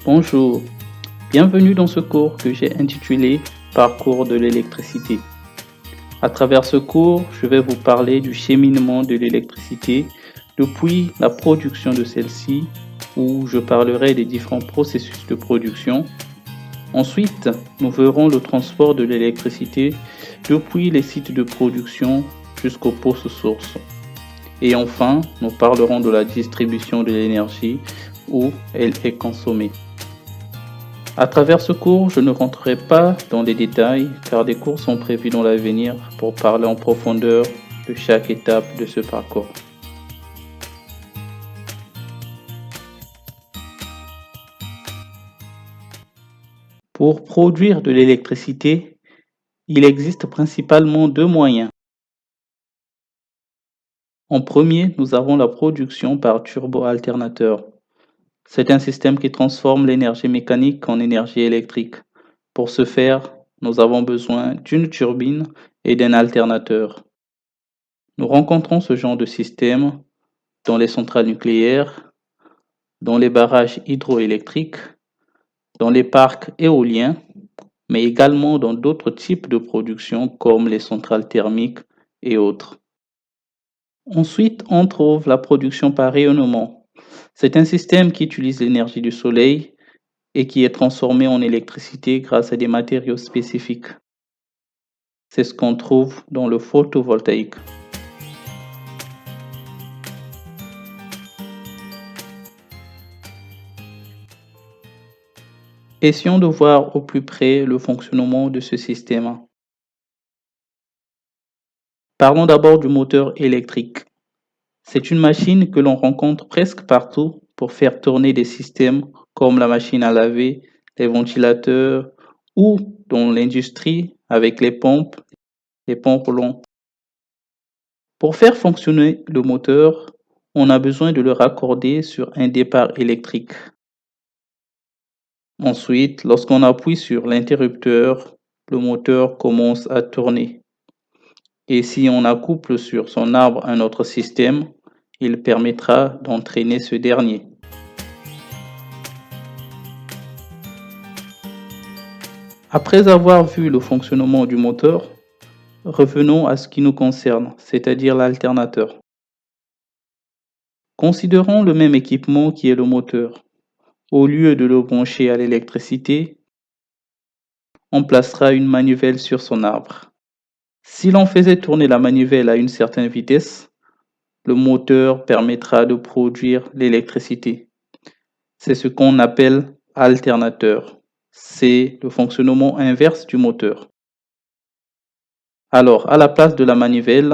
Bonjour, bienvenue dans ce cours que j'ai intitulé Parcours de l'électricité. À travers ce cours, je vais vous parler du cheminement de l'électricité depuis la production de celle-ci, où je parlerai des différents processus de production. Ensuite, nous verrons le transport de l'électricité depuis les sites de production jusqu'aux postes sources. Et enfin, nous parlerons de la distribution de l'énergie où elle est consommée. À travers ce cours, je ne rentrerai pas dans les détails car des cours sont prévus dans l'avenir pour parler en profondeur de chaque étape de ce parcours. Pour produire de l'électricité, il existe principalement deux moyens. En premier, nous avons la production par turbo-alternateur. C'est un système qui transforme l'énergie mécanique en énergie électrique. Pour ce faire, nous avons besoin d'une turbine et d'un alternateur. Nous rencontrons ce genre de système dans les centrales nucléaires, dans les barrages hydroélectriques, dans les parcs éoliens, mais également dans d'autres types de production comme les centrales thermiques et autres. Ensuite, on trouve la production par rayonnement. C'est un système qui utilise l'énergie du soleil et qui est transformé en électricité grâce à des matériaux spécifiques. C'est ce qu'on trouve dans le photovoltaïque. Essayons de voir au plus près le fonctionnement de ce système. Parlons d'abord du moteur électrique. C'est une machine que l'on rencontre presque partout pour faire tourner des systèmes comme la machine à laver, les ventilateurs ou dans l'industrie avec les pompes longues. Pour faire fonctionner le moteur, on a besoin de le raccorder sur un départ électrique. Ensuite, lorsqu'on appuie sur l'interrupteur, le moteur commence à tourner. Et si on accouple sur son arbre un autre système, il permettra d'entraîner ce dernier. Après avoir vu le fonctionnement du moteur, revenons à ce qui nous concerne, c'est-à-dire l'alternateur. Considérons le même équipement qui est le moteur. Au lieu de le brancher à l'électricité, on placera une manivelle sur son arbre. Si l'on faisait tourner la manivelle à une certaine vitesse, le moteur permettra de produire l'électricité. C'est ce qu'on appelle alternateur. C'est le fonctionnement inverse du moteur. Alors, à la place de la manivelle,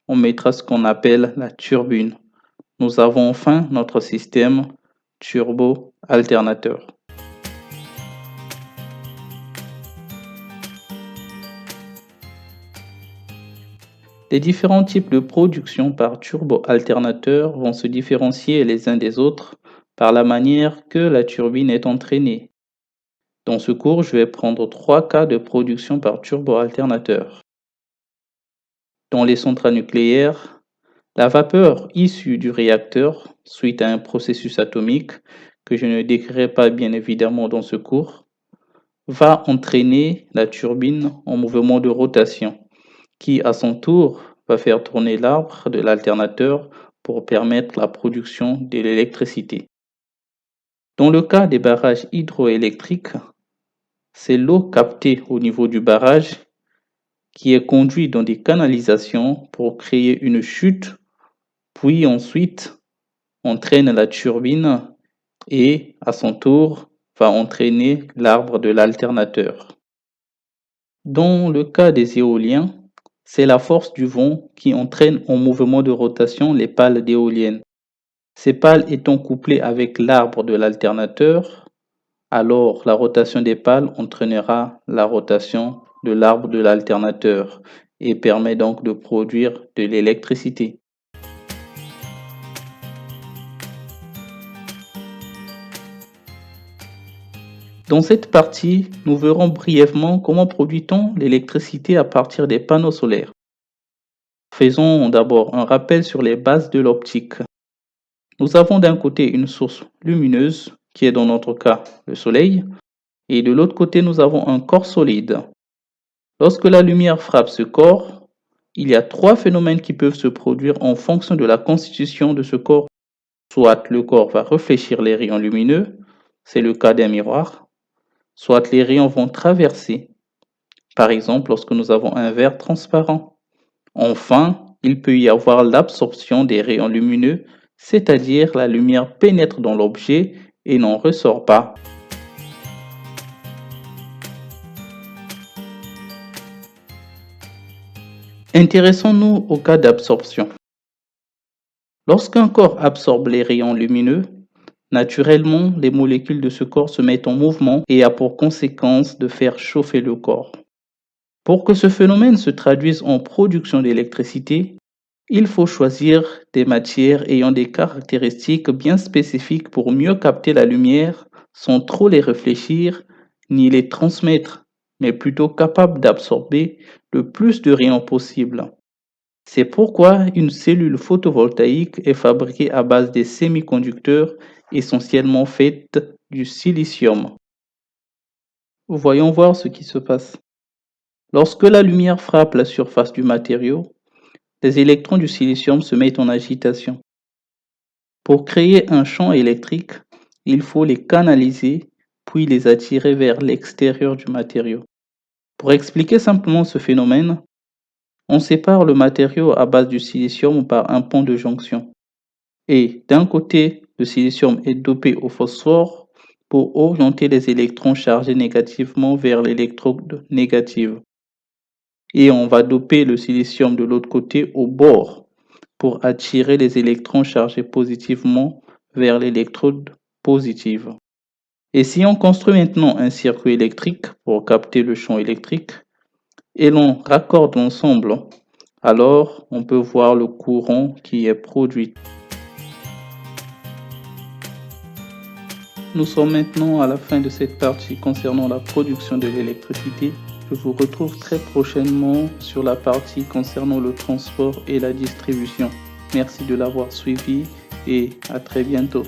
on mettra ce qu'on appelle la turbine. Nous avons enfin notre système turbo-alternateur. Les différents types de production par turbo-alternateur vont se différencier les uns des autres par la manière que la turbine est entraînée. Dans ce cours, je vais prendre 3 cas de production par turbo-alternateur. Dans les centrales nucléaires, la vapeur issue du réacteur, suite à un processus atomique que je ne décrirai pas bien évidemment dans ce cours, va entraîner la turbine en mouvement de rotation, qui à son tour va faire tourner l'arbre de l'alternateur pour permettre la production de l'électricité. Dans le cas des barrages hydroélectriques, c'est l'eau captée au niveau du barrage qui est conduite dans des canalisations pour créer une chute, puis ensuite entraîne la turbine et à son tour va entraîner l'arbre de l'alternateur. Dans le cas des éoliens, c'est la force du vent qui entraîne en mouvement de rotation les pales d'éoliennes. Ces pales étant couplées avec l'arbre de l'alternateur, alors la rotation des pales entraînera la rotation de l'arbre de l'alternateur et permet donc de produire de l'électricité. Dans cette partie, nous verrons brièvement comment produit-on l'électricité à partir des panneaux solaires. Faisons d'abord un rappel sur les bases de l'optique. Nous avons d'un côté une source lumineuse qui est dans notre cas le Soleil, et de l'autre côté, nous avons un corps solide. Lorsque la lumière frappe ce corps, il y a trois phénomènes qui peuvent se produire en fonction de la constitution de ce corps. Soit le corps va réfléchir les rayons lumineux, c'est le cas d'un miroir, soit les rayons vont traverser, par exemple lorsque nous avons un verre transparent. Enfin, il peut y avoir l'absorption des rayons lumineux, c'est-à-dire la lumière pénètre dans l'objet et n'en ressort pas. Intéressons-nous au cas d'absorption. Lorsqu'un corps absorbe les rayons lumineux, naturellement, les molécules de ce corps se mettent en mouvement et a pour conséquence de faire chauffer le corps. Pour que ce phénomène se traduise en production d'électricité, il faut choisir des matières ayant des caractéristiques bien spécifiques pour mieux capter la lumière sans trop les réfléchir ni les transmettre, mais plutôt capables d'absorber le plus de rayons possible. C'est pourquoi une cellule photovoltaïque est fabriquée à base des semi-conducteurs essentiellement faits du silicium. Voyons voir ce qui se passe. Lorsque la lumière frappe la surface du matériau, les électrons du silicium se mettent en agitation. Pour créer un champ électrique, il faut les canaliser puis les attirer vers l'extérieur du matériau. Pour expliquer simplement ce phénomène, on sépare le matériau à base du silicium par un pont de jonction. Et d'un côté, le silicium est dopé au phosphore pour orienter les électrons chargés négativement vers l'électrode négative. Et on va doper le silicium de l'autre côté au bord pour attirer les électrons chargés positivement vers l'électrode positive. Et si on construit maintenant un circuit électrique pour capter le champ électrique et l'on raccorde ensemble, alors on peut voir le courant qui est produit. Nous sommes maintenant à la fin de cette partie concernant la production de l'électricité. Je vous retrouve très prochainement sur la partie concernant le transport et la distribution. Merci de l'avoir suivi et à très bientôt.